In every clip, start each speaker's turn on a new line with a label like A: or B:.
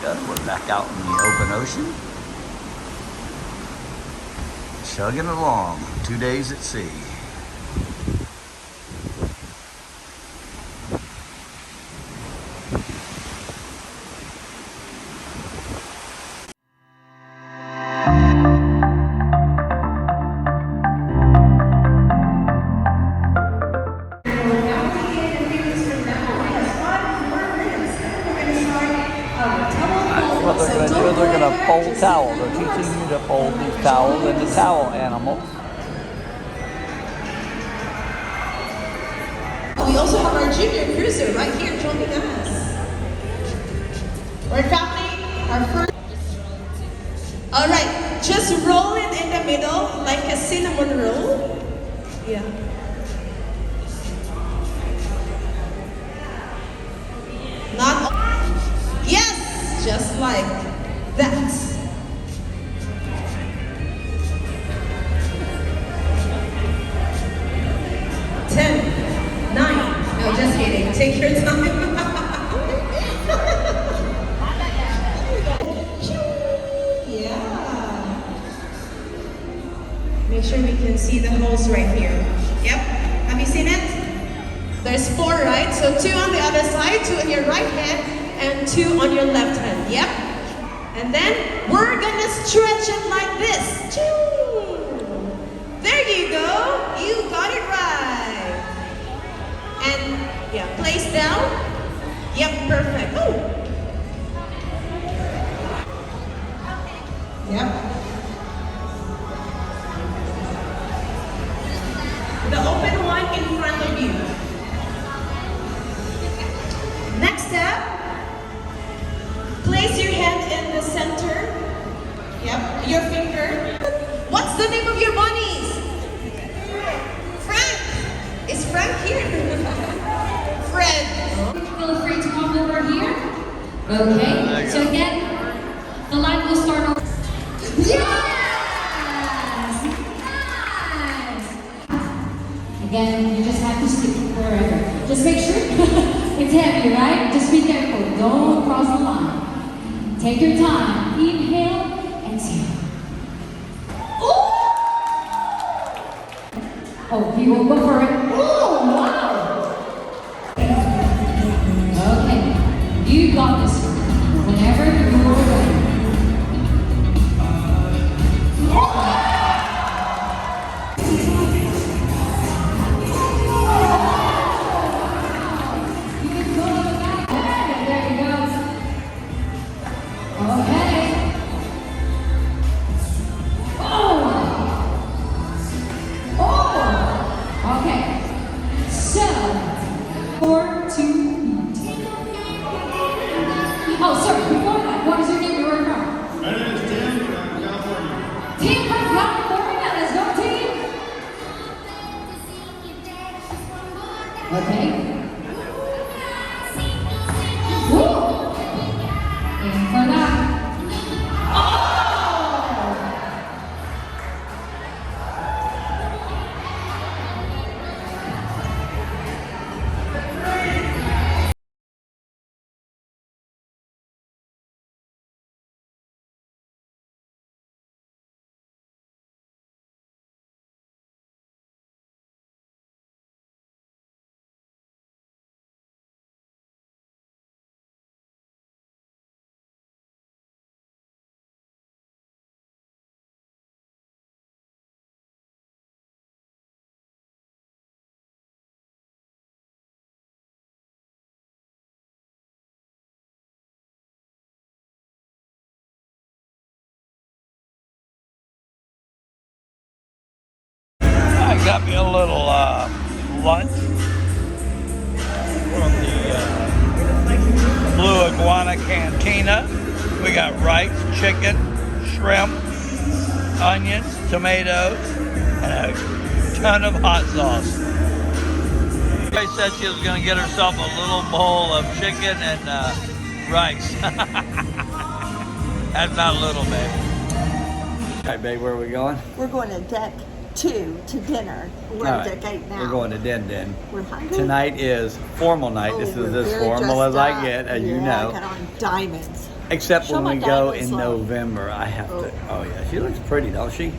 A: Alaska. We're back out in the open ocean. Chugging along, 2 days at sea. What they're going to do is they're going to fold towels. They're teaching you to fold these towels into towel animals.
B: We also have our junior cruiser right here joining us. We're family, our first. All right, just roll it in the middle like a cinnamon roll. Yeah. Not. Yes, just like that. No, just kidding. Take your time. Yeah. Make sure we can see the holes right here. Yep. Have you seen it? There's 4, right? So 2 on the other side, 2 on your right hand, and 2 on your left hand. Yep. And then we're gonna stretch it like this. There you go. You got it right. And yeah, place down. Yep, perfect. Oh. Yep. The open one in front of you. Next step, place your hand in the center. Yep, your finger. What's the name of your bunnies? Frank. Is Frank here? Fred.
C: Feel free to come over here. Okay. So again, the line will start over. Yes! Nice! Again, you just have to stick wherever. Just make sure it's heavy, right? Just be careful. Don't cross the line. Take your time. Inhale, exhale. Oh, you will go for it. Oh, wow! Okay, you got this. Whenever you're ready. You can go to the back. There you go. Okay. Okay, so 4, 2. Oh, sorry, before that, what is your name? Where are you from?
D: My name is Tim from California.
C: Tim from California, let's go, Tim. Okay. Woo! In for that.
A: I got me a little lunch from the Blue Iguana Cantina. We got rice, chicken, shrimp, onions, tomatoes, and a ton of hot sauce. She said she was going to get herself a little bowl of chicken and rice. That's not little, babe. All right, babe, where are we going?
E: We're going to deck 2 to dinner. We're
A: All
E: at
A: right,
E: deck 8 now.
A: We're going to Din.
E: We're hungry.
A: Tonight is formal night.
E: Oh,
A: This is
E: we're
A: as
E: very
A: formal as
E: dressed
A: I
E: up.
A: get, as you
E: Yeah,
A: know.
E: I got on diamonds.
A: Except
E: Show
A: when
E: my
A: we go
E: diamonds,
A: in
E: love.
A: November, I have to. Oh yeah, she looks pretty, don't she?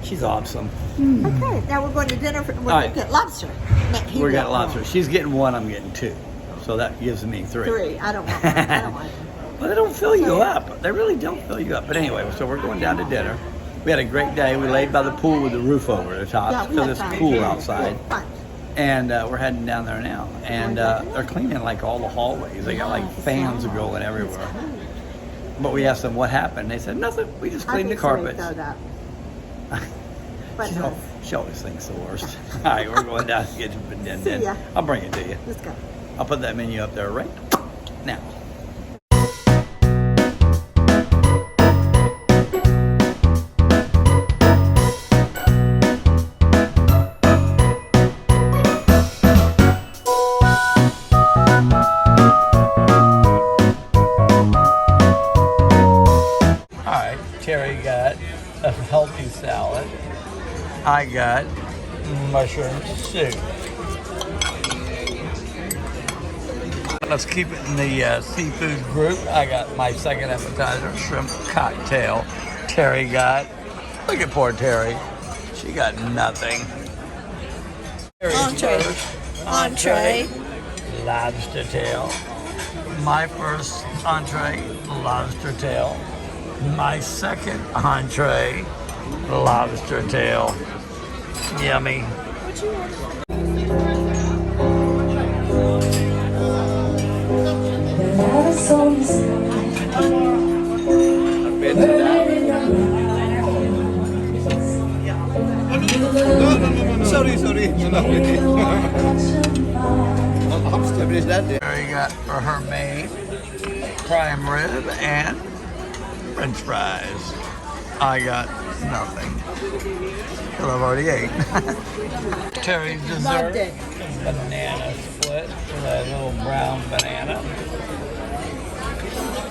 A: She's awesome.
E: Okay, now we're going to dinner. We're going
A: right.
E: to get lobster. No, he
A: We're
E: won't
A: getting lobster.
E: want
A: She's getting one. I'm getting two. So that gives me three.
E: 3. I don't want one. I don't want it.
A: Well, they don't fill you up. They really don't fill you up. But anyway, so we're going down to dinner. We had a great day. We laid by the pool with the roof over the top
E: Yeah, we
A: because
E: had
A: it's
E: fun.
A: cool outside.
E: Yeah, fun.
A: And we're heading down there now. And they're cleaning like all the hallways. They got like fans going everywhere. But we asked them what happened. They said nothing. We just cleaned the carpets.
E: But
A: She always thinks the worst. All right, we're going down to get to Din Din.
E: See ya.
A: I'll bring it to you.
E: let's go.
A: I'll put that menu up there right now. All right, Terry got a healthy salad. I got mushroom soup. Let's keep it in the seafood group. I got my second appetizer, shrimp cocktail. Terry got, look at poor Terry. She got nothing. Terry's
E: Entree.
A: first
E: Entree.
A: lobster tail. My first entree, lobster tail. My second entree, lobster tail. Yummy.
D: Sorry. I'm stepping that there.
A: Terry got for her main prime rib and French fries. I got nothing. Well, I've already ate. Terry's dessert
E: Loved it.
A: is banana split with a little brown banana.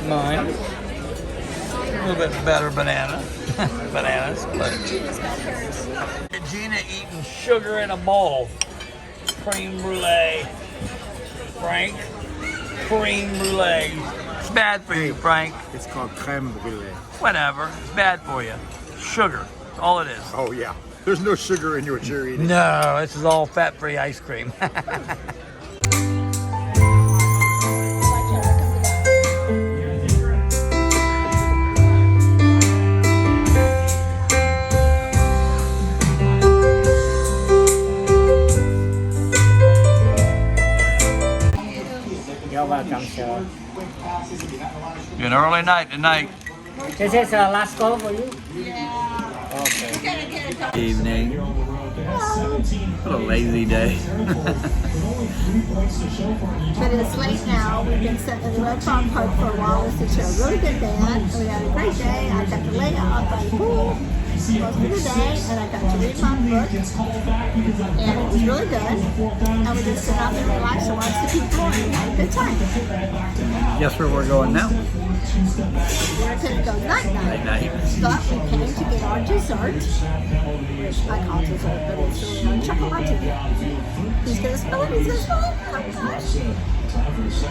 A: Mine, a little bit better banana. Banana split. Gina eating sugar in a bowl. Cream brulee. Frank, cream brulee. It's bad for you, Frank.
D: It's called creme brulee.
A: Whatever. It's bad for you. Sugar. That's all it is.
D: Oh yeah. There's no sugar in your cherry.
A: No, this is all fat-free ice cream.
F: You're welcome, sir.
A: An early night tonight.
F: This is a last call for you?
A: Evening. What a lazy day.
E: But it's late now. We've been sitting in the Red Farm Park for a while. Listening to a really good band. And we had a great day. I got to lay out by the pool most of the day, and I got to read my book. And it was really good. And we just sit out there and relax and watch the people and have a good time.
A: Guess where we're going now?
E: We're going to go night-night.
A: Night.
E: But we came to get our dessert, which I call dessert, but it's really our chocolate. He's going to spill it. He's going to spill it. Oh my gosh.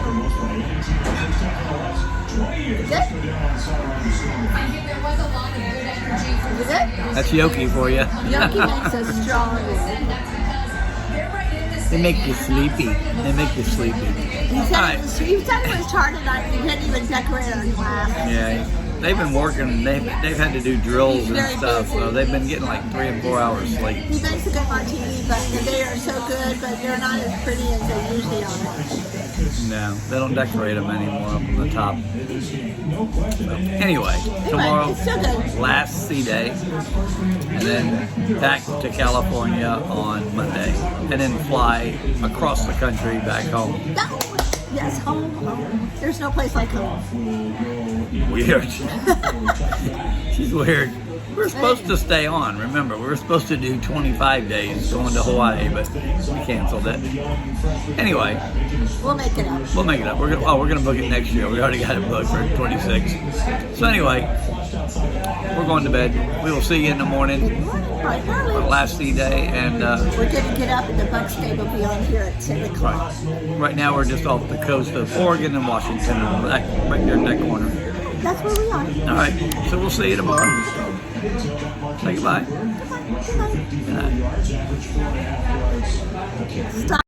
E: Good? Is it good?
A: That's Yoki for you.
E: Yoki makes us strong.
A: They make you sleepy. They make you sleepy.
E: He said it was hard tonight. We couldn't even decorate our glass.
A: Yeah, they've been working. They've had to do drills and stuff. So they've been getting like 3 and 4 hours sleep.
E: He makes a good martini, but they are so good, but they're not as pretty as they usually are.
A: No, they don't decorate them anymore up on the top. So, anyway, tomorrow,
E: it's still good.
A: last sea day, and then back to California on Monday, and then fly across the country back home.
E: No. Yes, home. There's no place like home.
A: Weird. She's weird. We were supposed to stay on. Remember, we were supposed to do 25 days going to Hawaii, but we canceled it. Anyway,
E: We'll make it up.
A: we'll make it up. We're gonna book it next year. We already got it booked for 26. So anyway, we're going to bed. We will see you in the morning.
E: Right, early.
A: Last sea day, and
E: We're going to get up and the bug stay will be on here at 10 o'clock.
A: right now we're just off the coast of Oregon and Washington, right there in that corner.
E: that's where we are.
A: All right. So we'll see you tomorrow. Say goodbye.
E: Goodbye. Good night.
A: Good night.
E: Stop.